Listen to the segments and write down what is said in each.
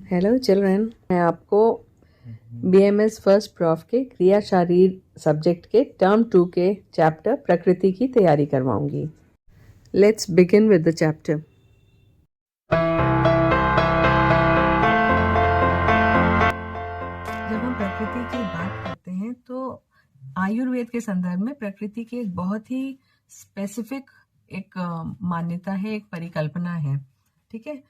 Hello children, मैं आपको BMS first prof के क्रिया शारीर सब्जेक्ट के टर्म 2 के चैप्टर प्रकृति की तैयारी करवाऊंगी। Let's begin with the chapter. जब हम प्रकृति की बात करते हैं तो आयुर्वेद के संदर्भ में प्रकृति की एक बहुत ही स्पेसिफिक एक मान्यता है, एक परिकल्पना है। ठीक है,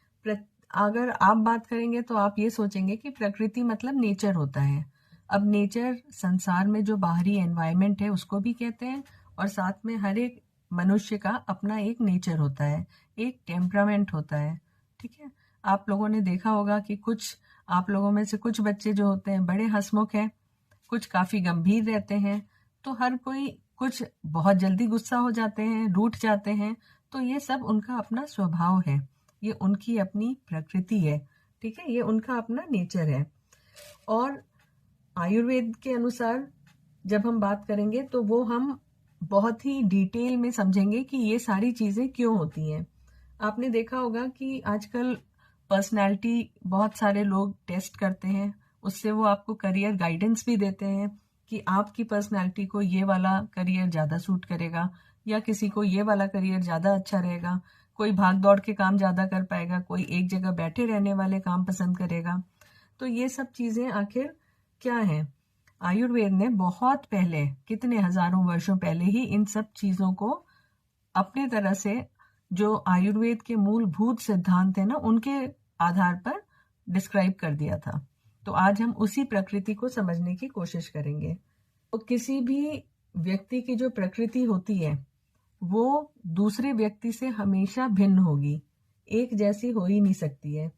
अगर आप बात करेंगे तो आप ये सोचेंगे कि प्रकृति मतलब नेचर होता है। अब नेचर संसार में जो बाहरी एनवायरनमेंट है उसको भी कहते हैं, और साथ में हर एक मनुष्य का अपना एक नेचर होता है, एक टेम्परामेंट होता है। ठीक है, आप लोगों ने देखा होगा कि कुछ आप लोगों में से कुछ बच्चे जो होते हैं बड़े हंसमुख हैं, कुछ काफी गंभीर रहते हैं, तो हर कोई कुछ बहुत जल्दी गुस्सा हो जाते हैं, रूठ जाते हैं। तो ये सब उनका अपना स्वभाव है, ये उनकी अपनी प्रकृति है। ठीक है, ये उनका अपना नेचर है। और आयुर्वेद के अनुसार जब हम बात करेंगे तो वो हम बहुत ही डिटेल में समझेंगे कि ये सारी चीजें क्यों होती हैं। आपने देखा होगा कि आजकल पर्सनालिटी बहुत सारे लोग टेस्ट करते हैं, उससे वो आपको करियर गाइडेंस भी देते हैं कि आपकी पर्सनालिटी को ये वाला करियर ज्यादा सूट करेगा, या किसी को ये वाला करियर ज्यादा अच्छा रहेगा। कोई भाग दौड़ के काम ज्यादा कर पाएगा, कोई एक जगह बैठे रहने वाले काम पसंद करेगा। तो ये सब चीजें आखिर क्या है? आयुर्वेद ने बहुत पहले, कितने हजारों वर्षों पहले ही इन सब चीजों को अपने तरह से, जो आयुर्वेद के मूलभूत सिद्धांत है ना, उनके आधार पर डिस्क्राइब कर दिया था। तो आज हम उसी प्रकृति को समझने की कोशिश करेंगे। तो किसी भी व्यक्ति की जो प्रकृति होती है वो दूसरे व्यक्ति से हमेशा भिन्न होगी, एक जैसी हो ही नहीं सकती है।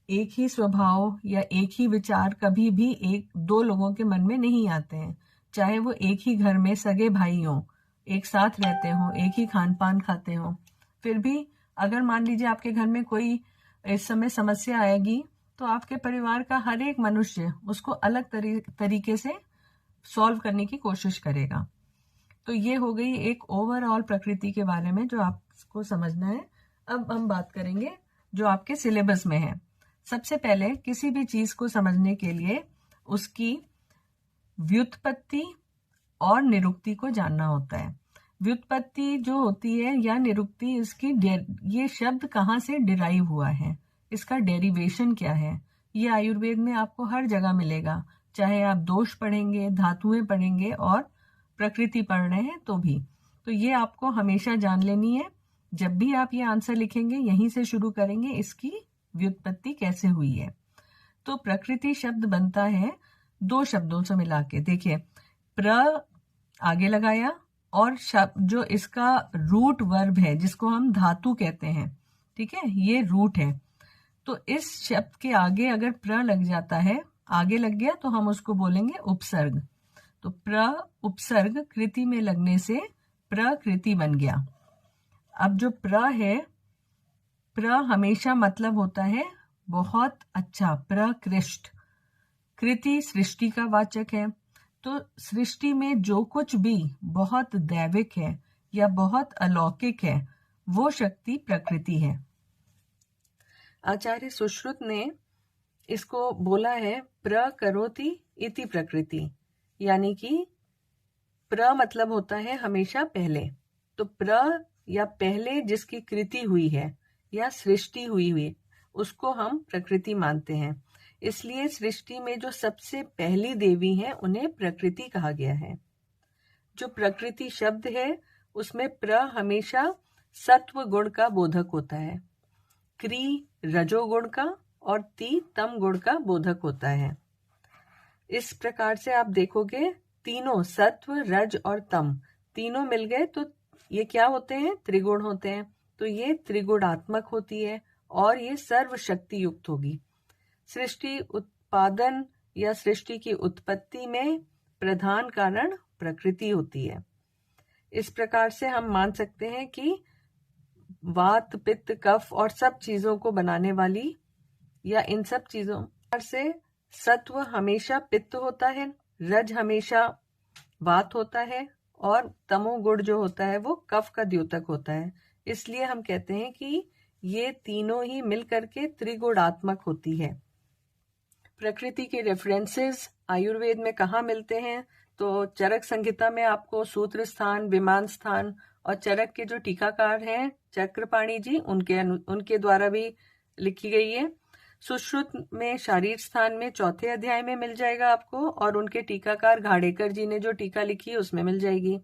एक ही स्वभाव या एक ही विचार कभी भी एक दो लोगों के मन में नहीं आते हैं, चाहे वो एक ही घर में सगे भाई हों, एक साथ रहते हों, एक ही खान पान खाते हों। फिर भी अगर मान लीजिए आपके घर में कोई इस समय समस्या आएगी तो आपके परिवार का हर एक मनुष्य उसको अलग तरीके से सॉल्व करने की कोशिश करेगा। तो ये हो गई एक ओवरऑल प्रकृति के बारे में जो आपको समझना है। अब हम बात करेंगे जो आपके सिलेबस में है। सबसे पहले किसी भी चीज को समझने के लिए उसकी व्युत्पत्ति और निरुक्ति को जानना होता है। व्युत्पत्ति जो होती है या निरुक्ति, इसकी ये शब्द कहाँ से डिराइव हुआ है, इसका डेरिवेशन क्या है, ये आयुर्वेद में आपको हर जगह मिलेगा। चाहे आप दोष पढ़ेंगे, धातुएं पढ़ेंगे और प्रकृति पढ़ रहे हैं तो भी। तो ये आपको हमेशा जान लेनी है। जब भी आप ये आंसर लिखेंगे यहीं से शुरू करेंगे, इसकी व्युत्पत्ति कैसे हुई है। तो प्रकृति शब्द बनता है दो शब्दों से मिला के। देखिए, प्र आगे लगाया और शब्द जो इसका रूट वर्ब है जिसको हम धातु कहते हैं, ठीक है, ये रूट है। तो इस शब्द के आगे अगर प्र लग जाता है, आगे लग गया, तो हम उसको बोलेंगे उपसर्ग। तो प्र उपसर्ग कृति में लगने से प्रकृति बन गया। अब जो प्र है, प्र हमेशा मतलब होता है बहुत अच्छा, प्रकृष्ट। कृति सृष्टि का वाचक है। तो सृष्टि में जो कुछ भी बहुत दैविक है या बहुत अलौकिक है वो शक्ति प्रकृति है। आचार्य सुश्रुत ने इसको बोला है प्रकरोति इति प्रकृति, यानी कि प्र मतलब होता है हमेशा पहले। तो प्र या पहले जिसकी कृति हुई है या सृष्टि हुई उसको हम प्रकृति मानते हैं। इसलिए सृष्टि में जो सबसे पहली देवी है उन्हें प्रकृति कहा गया है। जो प्रकृति शब्द है उसमें प्र हमेशा सत्व गुण का बोधक होता है, क्री रजोगुण का और ती तम गुण का बोधक होता है। इस प्रकार से आप देखोगे तीनों सत्व, रज और तम तीनों मिल गए तो ये क्या होते हैं? त्रिगुण होते हैं। तो ये त्रिगुणात्मक होती है और ये सर्वशक्ति युक्त होगी। सृष्टि उत्पादन या सृष्टि की उत्पत्ति में प्रधान कारण प्रकृति होती है। इस प्रकार से हम मान सकते हैं कि वात, पित्त, कफ और सब चीजों को बनाने वाली या इन सब चीजों से सत्व हमेशा पित्त होता है, रज हमेशा वात होता है और तमोगुण जो होता है वो कफ का द्योतक होता है। इसलिए हम कहते हैं कि ये तीनों ही मिल करके त्रिगुणात्मक होती है। प्रकृति के रेफरेंसेस आयुर्वेद में कहाँ मिलते हैं? तो चरक संहिता में आपको सूत्र स्थान, विमान स्थान और चरक के जो टीकाकार हैं चक्रपाणी जी, उनके द्वारा भी लिखी गई है। सुश्रुत में शारीर स्थान में 4थे अध्याय में मिल जाएगा आपको, और उनके टीकाकार घाड़ेकर जी ने जो टीका लिखी है उसमें मिल जाएगी।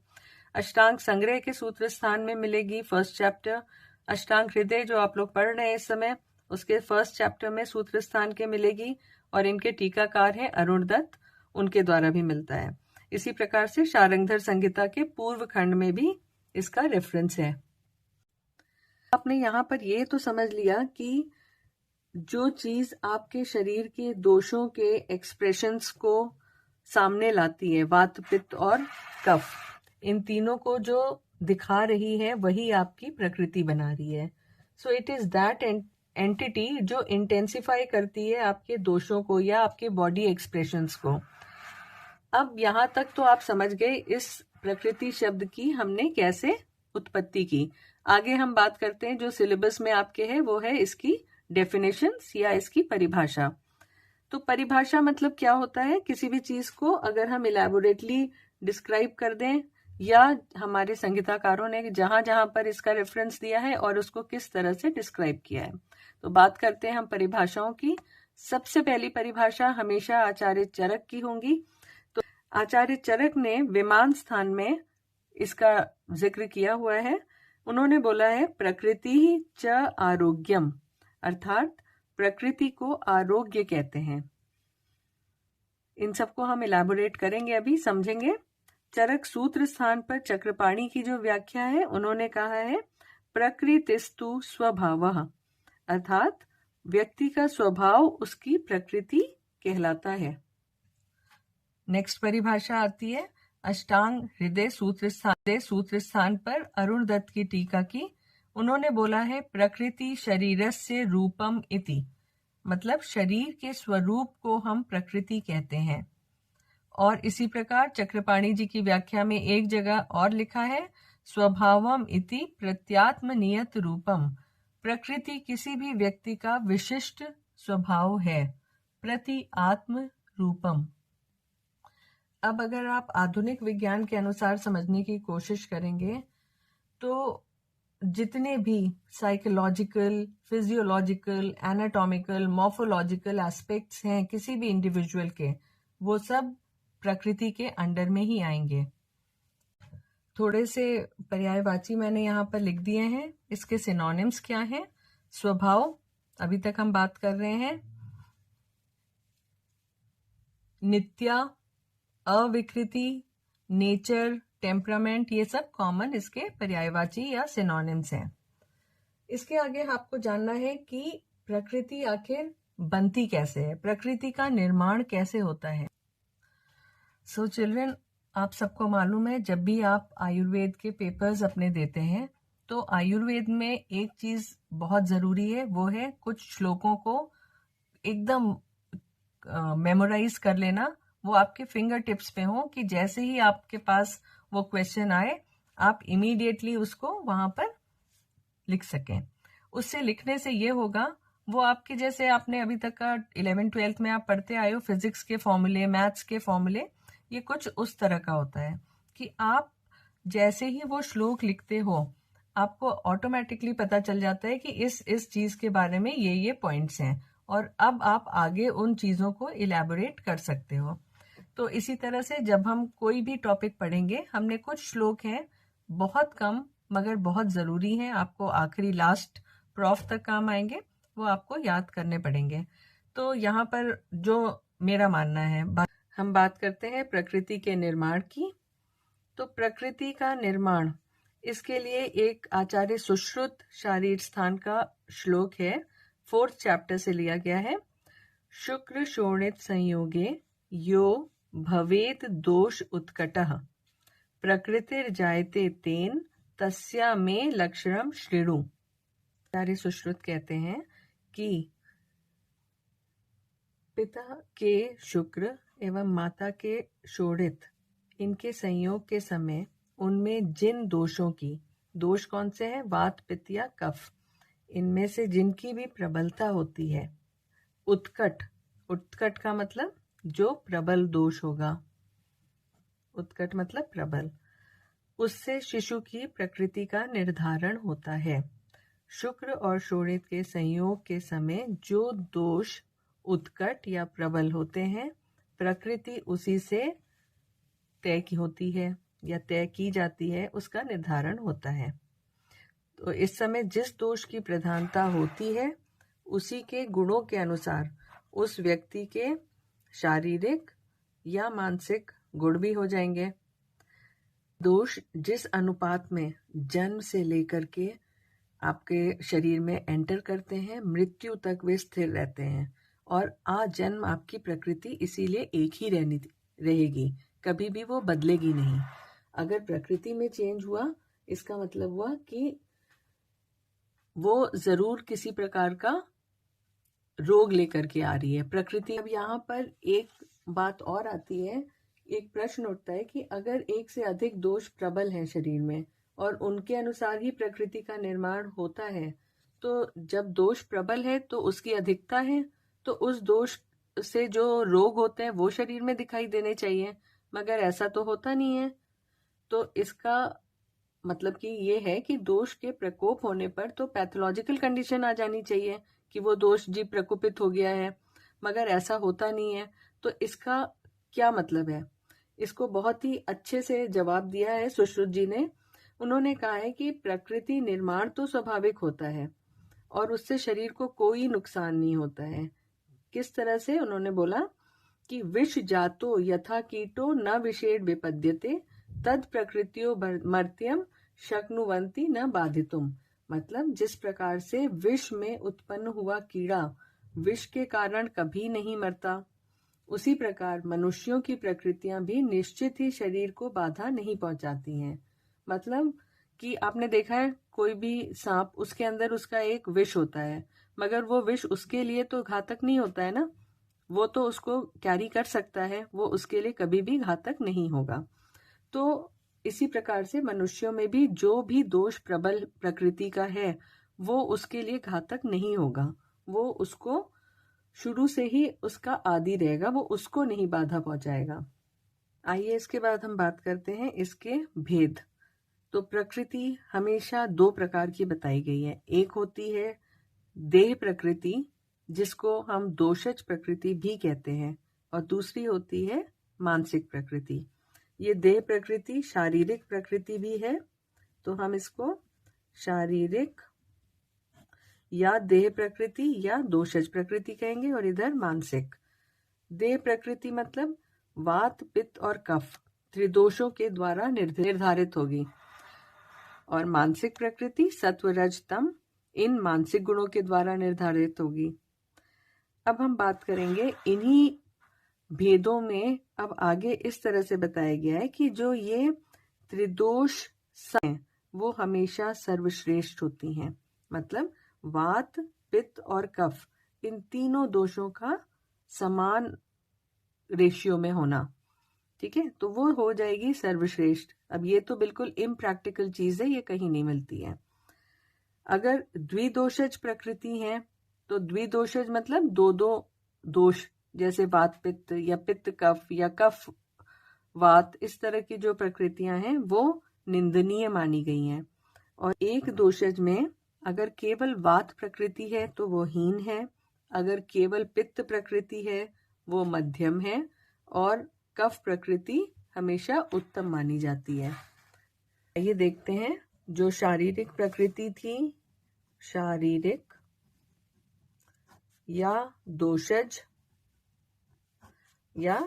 अष्टांग संग्रह के सूत्र स्थान में मिलेगी 1st चैप्टर। अष्टांग हृदय जो आप लोग पढ़ रहे हैं इस समय, उसके 1st चैप्टर में सूत्र स्थान के मिलेगी, और इनके टीकाकार हैं अरुण दत्त, उनके द्वारा भी मिलता है। इसी प्रकार से शारंगधर संहिता के पूर्व खंड में भी इसका रेफरेंस है। आपने यहाँ पर ये तो समझ लिया कि जो चीज आपके शरीर के दोषों के एक्सप्रेशंस को सामने लाती है, वात, पित्त और कफ, इन तीनों को जो दिखा रही है वही आपकी प्रकृति बना रही है। So it is that entity जो इंटेंसिफाई करती है आपके दोषों को या आपके बॉडी एक्सप्रेशंस को। अब यहाँ तक तो आप समझ गए इस प्रकृति शब्द की हमने कैसे उत्पत्ति की। आगे हम बात करते हैं, जो सिलेबस में आपके है वो है इसकी डेफिनेशंस या इसकी परिभाषा। तो परिभाषा मतलब क्या होता है? किसी भी चीज को अगर हम इलैबोरेटली डिस्क्राइब कर दें, या हमारे संगीताकारों ने जहां जहां पर इसका रेफरेंस दिया है और उसको किस तरह से डिस्क्राइब किया है। तो बात करते हैं हम परिभाषाओं की। सबसे पहली परिभाषा हमेशा आचार्य चरक की होंगी। तो आचार्य चरक ने विमान स्थान में इसका जिक्र किया हुआ है। उन्होंने बोला है प्रकृति च आरोग्यम, अर्थात प्रकृति को आरोग्य कहते हैं। इन सबको हम इलैबोरेट करेंगे, अभी समझेंगे। चरक सूत्र स्थान पर चक्रपाणी की जो व्याख्या है, उन्होंने कहा है प्रकृतिस्तु स्वभावः, अर्थात व्यक्ति का स्वभाव उसकी प्रकृति कहलाता है। नेक्स्ट परिभाषा आती है अष्टांग हृदय सूत्र स्थान पर अरुण दत्त की टीका की। उन्होंने बोला है प्रकृति शरीरस्य रूपम इति, मतलब शरीर के स्वरूप को हम प्रकृति कहते हैं। और इसी प्रकार चक्रपाणी जी की व्याख्या में एक जगह और लिखा है स्वभावम इति प्रत्यात्म नियत रूपम, प्रकृति किसी भी व्यक्ति का विशिष्ट स्वभाव है, प्रति आत्म रूपम। अब अगर आप आधुनिक विज्ञान के अनुसार समझने की कोशिश करेंगे तो जितने भी psychological, physiological, anatomical, morphological aspects हैं किसी भी इंडिविजुअल के, वो सब प्रकृति के अंडर में ही आएंगे। थोड़े से पर्यायवाची मैंने यहाँ पर लिख दिए हैं। इसके सिनोनिम्स क्या हैं? स्वभाव, अभी तक हम बात कर रहे हैं। नित्या, अविकृति, नेचर, टेम्परामेंट, ये सब कॉमन इसके पर्यायवाची या सिनोनिम्स हैं। इसके आगे आपको जानना है कि प्रकृति आखिर बनती कैसे है, प्रकृति का निर्माण कैसे होता है। सो चिल्ड्रन, आप सबको मालूम है जब भी आप आयुर्वेद के पेपर्स अपने देते हैं तो आयुर्वेद में एक चीज बहुत जरूरी है, वो है कुछ श्लोकों को एकदम मेमोराइज कर लेना, वो आपके फिंगर टिप्स पे हो कि जैसे ही आपके पास वो क्वेश्चन आए आप इमीडिएटली उसको वहां पर लिख सकें। उससे लिखने से ये होगा, वो आपके जैसे आपने अभी तक का 11th-12th में आप पढ़ते आए हो फिजिक्स के फॉर्मूले, मैथ्स के फॉर्मूले, ये कुछ उस तरह का होता है कि आप जैसे ही वो श्लोक लिखते हो आपको ऑटोमेटिकली पता चल जाता है कि इस चीज के बारे में ये पॉइंट्स हैं, और अब आप आगे उन चीजों को इलैबोरेट कर सकते हो। तो इसी तरह से जब हम कोई भी टॉपिक पढ़ेंगे, हमने कुछ श्लोक हैं बहुत कम मगर बहुत जरूरी हैं, आपको आखिरी लास्ट प्रॉफ तक काम आएंगे, वो आपको याद करने पड़ेंगे। तो यहाँ पर जो मेरा मानना है, हम बात करते हैं प्रकृति के निर्माण की। तो प्रकृति का निर्माण, इसके लिए एक आचार्य सुश्रुत शारीर स्थान का श्लोक है, 4th चैप्टर से लिया गया है। शुक्र शोणित संयोगे यो भवेत दोष उत्कटः, प्रकृतिर जायते तेन तस्या में लक्षणम श्रीणु। आचार्य सुश्रुत कहते हैं कि पिता के शुक्र एवं माता के शोणित, इनके संयोग के समय उनमें जिन दोषों की, दोष कौन से हैं? वात, पित्त या कफ, इनमें से जिनकी भी प्रबलता होती है, उत्कट उत्कट का मतलब जो प्रबल दोष होगा, उत्कट मतलब प्रबल, उससे शिशु की प्रकृति का निर्धारण होता है। शुक्र और शोणित के संयोग के समय जो दोष उत्कट या प्रबल होते हैं, प्रकृति उसी से तय की होती है या तय की जाती है, उसका निर्धारण होता है। तो इस समय जिस दोष की प्रधानता होती है, उसी के गुणों के अनुसार उस व्यक्ति के शारीरिक या मानसिक गुण भी हो जाएंगे। दोष जिस अनुपात में जन्म से लेकर के आपके शरीर में एंटर करते हैं, मृत्यु तक वे स्थिर रहते हैं और आजन्म आपकी प्रकृति इसीलिए एक ही रहेगी, कभी भी वो बदलेगी नहीं। अगर प्रकृति में चेंज हुआ, इसका मतलब हुआ कि वो जरूर किसी प्रकार का रोग लेकर के आ रही है प्रकृति। अब यहाँ पर एक बात और आती है, एक प्रश्न उठता है कि अगर एक से अधिक दोष प्रबल हैं शरीर में और उनके अनुसार ही प्रकृति का निर्माण होता है, तो जब दोष प्रबल है तो उसकी अधिकता है, तो उस दोष से जो रोग होते हैं वो शरीर में दिखाई देने चाहिए, मगर ऐसा तो होता नहीं है। तो इसका मतलब कि ये है कि दोष के प्रकोप होने पर तो पैथोलॉजिकल कंडीशन आ जानी चाहिए कि वो दोष जी प्रकोपित हो गया है, मगर ऐसा होता नहीं है। तो इसका क्या मतलब है? इसको बहुत ही अच्छे से जवाब दिया है सुश्रुत जी ने। उन्होंने कहा है कि प्रकृति निर्माण तो स्वाभाविक होता है और उससे शरीर को कोई नुकसान नहीं होता है। किस तरह से? उन्होंने बोला कि विष जातो यथा कीटो न विषेण विपद्यते तद प्रकृतियो मर्त्यम शक्नुवंती न बाधितुम। मतलब जिस प्रकार से विष में उत्पन्न हुआ कीड़ा विष के कारण कभी नहीं मरता, उसी प्रकार मनुष्यों की प्रकृतियां भी निश्चित ही शरीर को बाधा नहीं पहुंचाती हैं। मतलब कि आपने देखा है कोई भी सांप, उसके अंदर उसका एक विष होता है, मगर वो विष उसके लिए तो घातक नहीं होता है ना, वो तो उसको कैरी कर सकता है, वो उसके लिए कभी भी घातक नहीं होगा। तो इसी प्रकार से मनुष्यों में भी जो भी दोष प्रबल प्रकृति का है वो उसके लिए घातक नहीं होगा, वो उसको शुरू से ही उसका आदि रहेगा, वो उसको नहीं बाधा पहुंचाएगा। आइए इसके बाद हम बात करते हैं इसके भेद। तो प्रकृति हमेशा दो प्रकार की बताई गई है। एक होती है देह प्रकृति, जिसको हम दोषज प्रकृति भी कहते हैं, और दूसरी होती है मानसिक प्रकृति। ये देह प्रकृति शारीरिक प्रकृति भी है, तो हम इसको शारीरिक या देह प्रकृति या दोषज प्रकृति कहेंगे, और इधर मानसिक। देह प्रकृति मतलब वात पित्त और कफ त्रिदोषों के द्वारा निर्धारित होगी, और मानसिक प्रकृति सत्व रज तम इन मानसिक गुणों के द्वारा निर्धारित होगी। अब हम बात करेंगे इन्हीं भेदों में। अब आगे इस तरह से बताया गया है कि जो ये त्रिदोष हैं वो हमेशा सर्वश्रेष्ठ होती हैं। मतलब वात पित्त और कफ, इन तीनों दोषों का समान रेशियो में होना, ठीक है, तो वो हो जाएगी सर्वश्रेष्ठ। अब ये तो बिल्कुल इम्प्रैक्टिकल चीज है, ये कहीं नहीं मिलती है। अगर द्विदोषज प्रकृति है तो द्विदोषज मतलब दो दो दोष, जैसे वात पित्त या पित्त कफ या कफ वात, इस तरह की जो प्रकृतियां हैं वो निंदनीय मानी गई हैं। और एक दोषज में अगर केवल वात प्रकृति है तो वो हीन है, अगर केवल पित्त प्रकृति है वो मध्यम है, और कफ प्रकृति हमेशा उत्तम मानी जाती है। ये देखते हैं जो शारीरिक प्रकृति थी, शारीरिक या दोषज या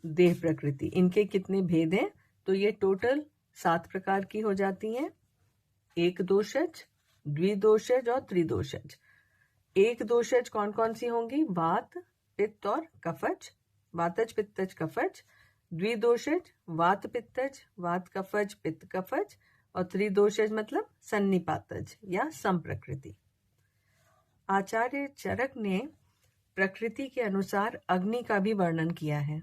देह प्रकृति, इनके कितने भेद हैं? तो ये टोटल 7 प्रकार की हो जाती हैं। एक दोषज, द्विदोषज और त्रिदोषज। एक दोषज कौन कौन सी होंगी? वात पित्त और कफज, वातज पित्तज कफज। द्विदोषज वात पित्तज, वात कफज पित्त कफज, और त्रिदोषज मतलब सन्निपातज या संप्रकृति। आचार्य चरक ने प्रकृति के अनुसार अग्नि का भी वर्णन किया है,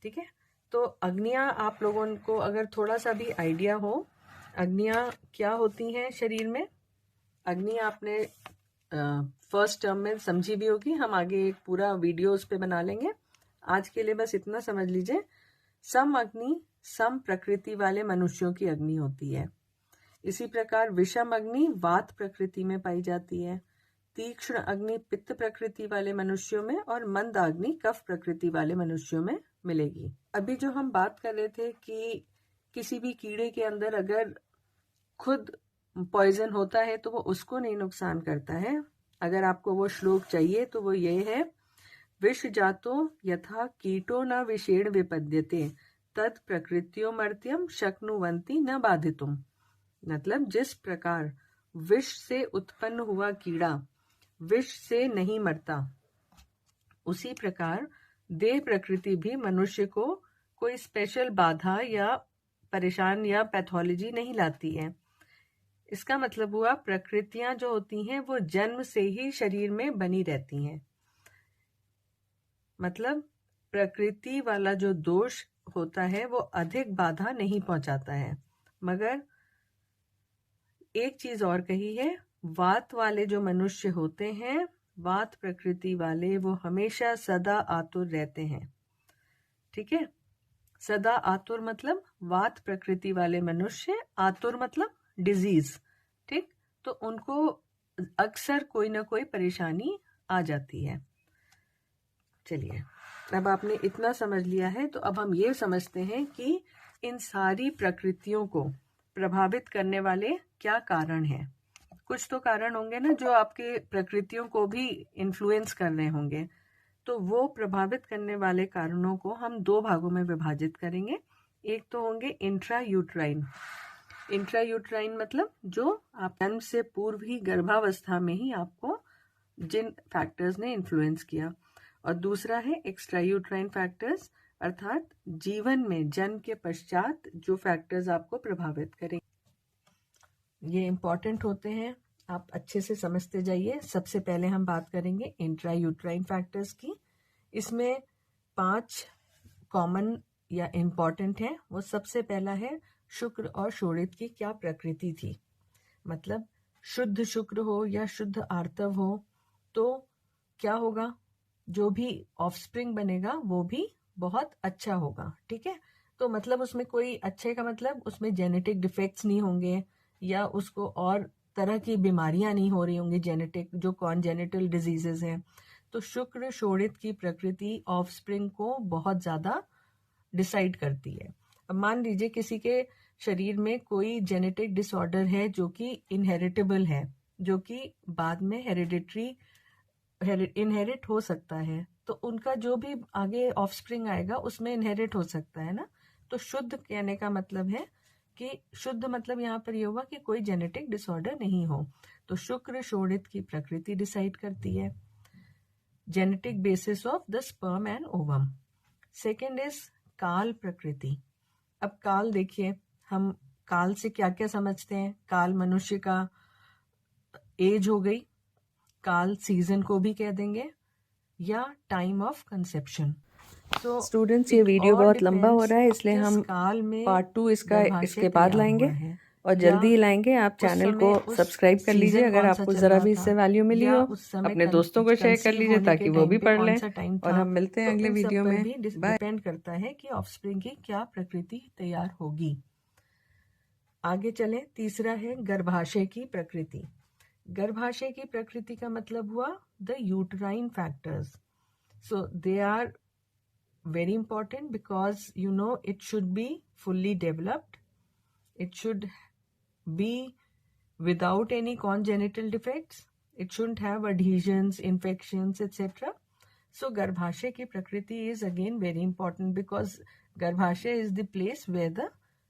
ठीक है। तो अग्नियां आप लोगों को अगर थोड़ा सा भी आइडिया हो, अग्नियां क्या होती हैं शरीर में? अग्नि आपने फर्स्ट टर्म में समझी भी होगी, हम आगे एक पूरा वीडियो उस पे बना लेंगे। आज के लिए बस इतना समझ लीजिए, सम अग्नि सम प्रकृति वाले मनुष्यों की अग्नि होती है। इसी प्रकार विषम अग्नि वात प्रकृति में पाई जाती है, तीक्ष्ण अग्नि पित्त प्रकृति वाले मनुष्यों में और मंद अग्नि कफ प्रकृति वाले मनुष्यों में मिलेगी। अभी जो हम बात कर रहे थे कि किसी भी कीड़े के अंदर अगर खुद पॉइजन होता है तो वो उसको नहीं नुकसान करता है। अगर आपको वो श्लोक चाहिए तो वो ये है, विष जातो यथा कीटो न विषेण विपद्यते तद प्रकृत्यो मर्त्यम शक्नुवंती न बाधितुम। मतलब जिस प्रकार विष से उत्पन्न हुआ कीड़ा विष से नहीं मरता, उसी प्रकार देह प्रकृति भी मनुष्य को कोई स्पेशल बाधा या परेशान या पैथोलॉजी नहीं लाती है। इसका मतलब हुआ प्रकृतियां जो होती हैं वो जन्म से ही शरीर में बनी रहती हैं। मतलब प्रकृति वाला जो दोष होता है वो अधिक बाधा नहीं पहुंचाता है। मगर एक चीज और कही है, वात वाले जो मनुष्य होते हैं, वात प्रकृति वाले, वो हमेशा सदा आतुर रहते हैं। ठीक है, सदा आतुर मतलब वात प्रकृति वाले मनुष्य, आतुर मतलब डिजीज। ठीक, तो उनको अक्सर कोई ना कोई परेशानी आ जाती है। चलिए, अब आपने इतना समझ लिया है तो अब हम ये समझते हैं कि इन सारी प्रकृतियों को प्रभावित करने वाले क्या कारण हैं। कुछ तो कारण होंगे ना जो आपके प्रकृतियों को भी इन्फ्लुएंस कर रहे होंगे। तो वो प्रभावित करने वाले कारणों को हम दो भागों में विभाजित करेंगे। एक तो होंगे इंट्रा यूट्राइन। इंट्रा यूट्राइन मतलब जो आप जन्म से पूर्व ही गर्भावस्था में ही आपको जिन फैक्टर्स ने इन्फ्लुएंस किया, और दूसरा है एक्स्ट्रा यूट्राइन फैक्टर्स, अर्थात जीवन में जन्म के पश्चात जो फैक्टर्स आपको प्रभावित करें। ये इंपॉर्टेंट होते हैं, आप अच्छे से समझते जाइए। सबसे पहले हम बात करेंगे इंट्रा यूट्राइन फैक्टर्स की। इसमें 5 कॉमन या इम्पॉर्टेंट है। वो सबसे पहला है शुक्र और शोणित की क्या प्रकृति थी। मतलब शुद्ध शुक्र हो या शुद्ध आर्तव हो तो क्या होगा, जो भी ऑफस्प्रिंग बनेगा वो भी बहुत अच्छा होगा। ठीक है, तो मतलब उसमें कोई अच्छे का मतलब उसमें जेनेटिक डिफेक्ट्स नहीं होंगे या उसको और तरह की बीमारियां नहीं हो रही होंगी, जेनेटिक जो कॉन्जेनिटल डिजीजेस हैं। तो शुक्र शोणित की प्रकृति ऑफस्प्रिंग को बहुत ज्यादा डिसाइड करती है। अब मान लीजिए किसी के शरीर में कोई जेनेटिक डिसऑर्डर है जो कि इनहेरिटेबल है, जो कि बाद में हेरिडिटरी इनहेरिट हो सकता है, तो उनका जो भी आगे ऑफस्प्रिंग आएगा उसमें इनहेरिट हो सकता है ना। तो शुद्ध कहने का मतलब है कि शुद्ध मतलब यहाँ पर ये हुआ कि कोई जेनेटिक डिसऑर्डर नहीं हो। तो शुक्र शोणित की प्रकृति डिसाइड करती है, genetic basis of the sperm and ovum. Second is काल प्रकृति। अब काल देखिए, हम काल से क्या क्या समझते हैं। काल मनुष्य का एज हो गई, काल सीजन को भी कह देंगे, या टाइम ऑफ कंसेप्शन। तो स्टूडेंट्स, ये वीडियो बहुत लंबा हो रहा है इसलिए हम काल में पार्ट 2 इसके बाद लाएंगे और या जल्दी ही लाएंगे। आप चैनल को सब्सक्राइब कर लीजिए अगर आपको ज़रा भी इससे वैल्यू मिली हो। अपने दोस्तों को शेयर कर लीजिए ताकि वो भी पढ़ लें। और हम मिलते हैं अगले वीडियो में। बाय। डिपेंड करता है कि ऑफस्प्रिंग की क्या प्रकृति तैयार होगी। आगे चलें, तीसरा है गर्भाशय की प्रकृति। गर्भाशय की प्रकृति का मतलब हुआ the uterine factors. So they are very important because it should be fully developed, it should be without any congenital defects, it shouldn't have adhesions, infections, etc. So garbhashay ki prakriti is again very important because garbhashay is the place where the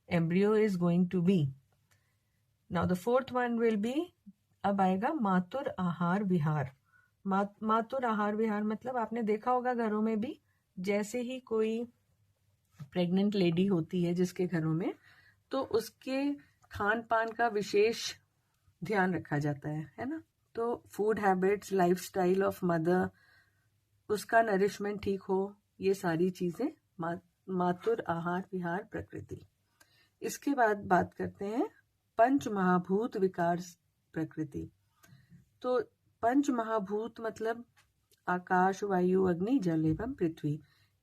embryo is going to be. Now the fourth one will be, अब आएगा मातुर आहार विहार। मातुर आहार विहार मतलब आपने देखा होगा घरों में भी, जैसे ही कोई प्रेग्नेंट लेडी होती है जिसके घरों में, तो उसके खान पान का विशेष ध्यान रखा जाता है ना। तो food habits, lifestyle of mother, उसका नरिशमेंट ठीक हो, ये सारी चीजें मातुर आहार विहार प्रकृति। इसके बाद बात करते हैं पंच महाभूत विकार प्रकृति। तो पंच महाभूत मतलब आकाश, वायु, अग्नि, जल एवं पृथ्वी,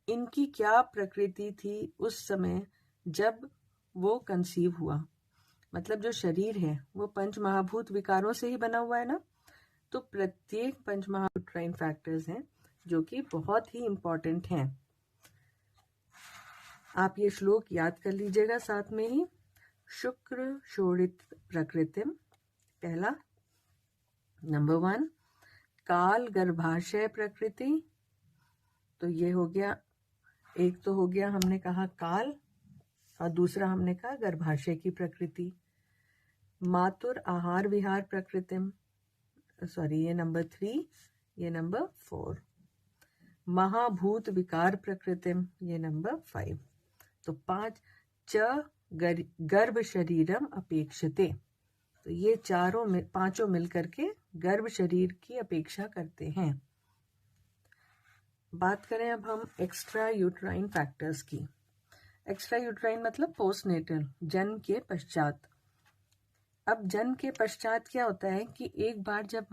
इनकी क्या प्रकृति थी उस समय जब वो कंसीव हुआ। मतलब जो शरीर है वो पंच महाभूत विकारों से ही बना हुआ है ना। तो प्रत्येक पंच महाभूत फैक्टर्स हैं जो कि बहुत ही इंपॉर्टेंट हैं। आप ये श्लोक याद कर लीजिएगा साथ में ही। शुक्र शोणित प्रकृतिम, पहला। नंबर 1 काल गर्भाशय प्रकृति, तो ये हो गया, एक तो हो गया हमने कहा काल और दूसरा हमने कहा गर्भाशय की प्रकृति। मातुर आहार विहार प्रकृतिम, सॉरी ये नंबर 3, ये नंबर 4। महाभूत विकार प्रकृतिम, ये नंबर 5। तो 5 च गर्भ शरीरम अपेक्षते, तो ये पांचों मिलकर के गर्भ शरीर की अपेक्षा करते हैं। बात करें अब हम एक्स्ट्रा यूट्राइन फैक्टर्स की। एक्स्ट्रा यूट्राइन मतलब पोस्टनेटल, जन्म के पश्चात। अब जन्म के पश्चात क्या होता है कि एक बार जब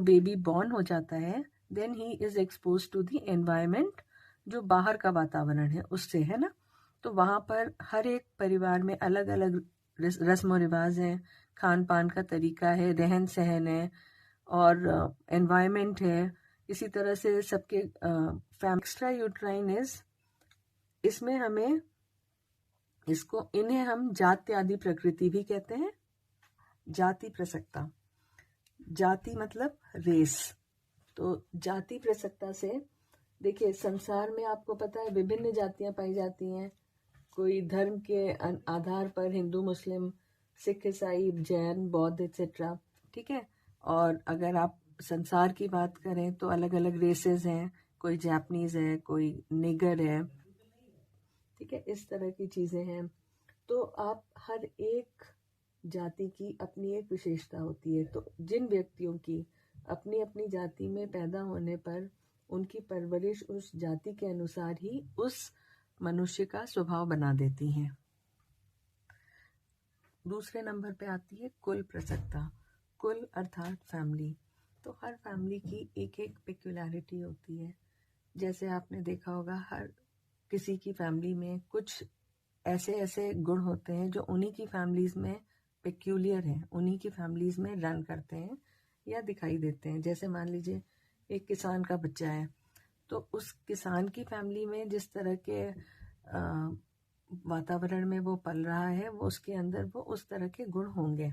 बेबी बॉर्न हो जाता है, then he is expose to the environment, जो बाहर का वातावरण है उससे, है ना। तो वहां पर हर एक परिवार में अलग अलग रस्म और रिवाज हैं, खान पान का तरीका है, रहन सहन है और एनवायरमेंट है। इसी तरह से सबके एक्स्ट्रा यूट्राइन इसमें हमें इन्हें हम जाति आदि प्रकृति भी कहते हैं। जाति प्रसक्ता, जाति मतलब रेस। तो जाति प्रसक्ता से देखिए, संसार में आपको पता है विभिन्न जातियां पाई जाती हैं। कोई धर्म के आधार पर हिंदू, मुस्लिम, सिख, ईसाई, जैन, बौद्ध एक्सेट्रा, ठीक है। और अगर आप संसार की बात करें तो अलग अलग रेसेस हैं, कोई जापानीज है, कोई निगर है, ठीक है, इस तरह की चीजें हैं। तो आप हर एक जाति की अपनी एक विशेषता होती है। तो जिन व्यक्तियों की अपनी अपनी जाति में पैदा होने पर उनकी परवरिश उस जाति के अनुसार ही उस मनुष्य का स्वभाव बना देती हैं। दूसरे नंबर पे आती है कुल प्रसक्ता। कुल अर्थात फैमिली। तो हर फैमिली की एक एक पेक्युलैरिटी होती है। जैसे आपने देखा होगा, हर किसी की फैमिली में कुछ ऐसे ऐसे गुण होते हैं जो उन्हीं की फैमिलीज में पेक्यूलियर हैं, उन्हीं की फैमिलीज में रन करते हैं या दिखाई देते हैं। जैसे मान लीजिए एक किसान का बच्चा है, तो उस किसान की फैमिली में जिस तरह के वातावरण में वो पल रहा है, वो उसके अंदर वो उस तरह के गुण होंगे।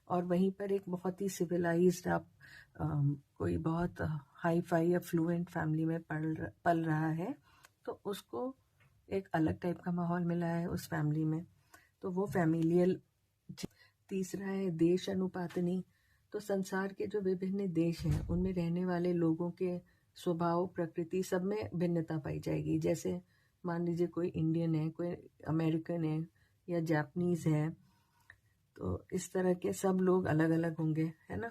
और वहीं पर एक बहुत ही सिविलाइज्ड कोई बहुत हाई फाई या फ्लुएंट फैमिली में पल रहा है, तो उसको एक अलग टाइप का माहौल मिला है उस फैमिली में, तो वो फैमिलियल। तीसरा है देश अनुपातनी। तो संसार के जो विभिन्न देश हैं उनमें रहने वाले लोगों के स्वभाव, प्रकृति, सब में भिन्नता पाई जाएगी। जैसे मान लीजिए कोई इंडियन है, कोई अमेरिकन है या जापानीज है, तो इस तरह के सब लोग अलग अलग होंगे, है ना।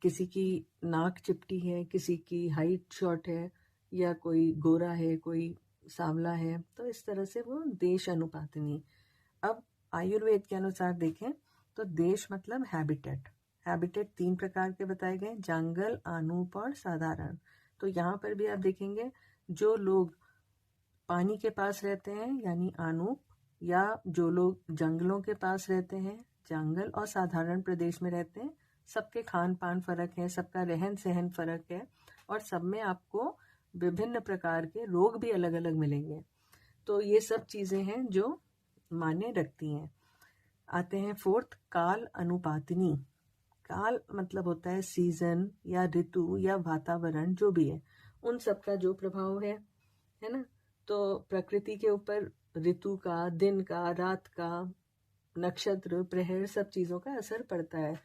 किसी की नाक चिपटी है, किसी की हाइट शॉर्ट है, या कोई गोरा है, कोई सांवला है, तो इस तरह से वो देश अनुपातनी। अब आयुर्वेद के अनुसार देखें तो देश मतलब हैबिटेट। हैबिटेट 3 प्रकार के बताए गए, जंगल, अनूप और साधारण। तो यहाँ पर भी आप देखेंगे जो लोग पानी के पास रहते हैं यानी अनूप, या जो लोग जंगलों के पास रहते हैं जंगल, और साधारण प्रदेश में रहते हैं, सबके खान पान फर्क है, सबका रहन सहन फर्क है, और सब में आपको विभिन्न प्रकार के रोग भी अलग अलग मिलेंगे। तो ये सब चीजें हैं जो मायने रखती हैं। आते हैं 4th काल अनुपातनी। काल मतलब होता है सीजन या ऋतु या वातावरण, जो भी है उन सब का जो प्रभाव है ना। तो प्रकृति के ऊपर ऋतु का, दिन का, रात का, नक्षत्र, प्रहर, सब चीजों का असर पड़ता है।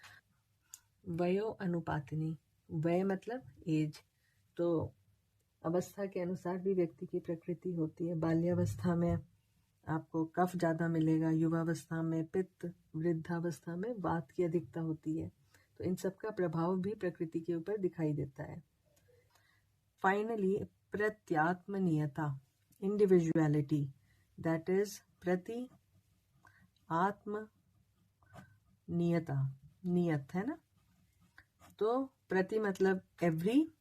वयो अनुपातनी। वय मतलब एज। तो अवस्था के अनुसार भी व्यक्ति की प्रकृति होती है। बाल्यावस्था में आपको कफ ज्यादा मिलेगा, युवावस्था में पित्त, वृद्धावस्था में वात की अधिकता होती है। तो इन सब का प्रभाव भी प्रकृति के ऊपर दिखाई देता है। फाइनली प्रत्यात्मनियता, इंडिविजुअलिटी, दैट इज प्रति आत्म नियता, नियत है ना। तो प्रति मतलब एवरी,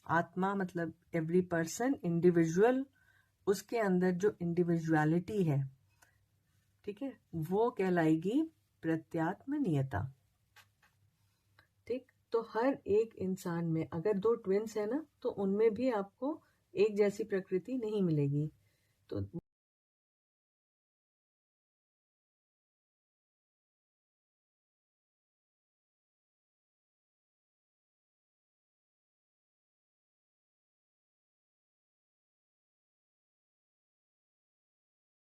आत्मा मतलब एवरी पर्सन, इंडिविजुअल, उसके अंदर जो इंडिविजुअलिटी है, ठीक है, वो कहलाएगी प्रत्यात्मनियता। ठीक, तो हर एक इंसान में अगर दो ट्विन्स है ना, तो उनमें भी आपको एक जैसी प्रकृति नहीं मिलेगी। तो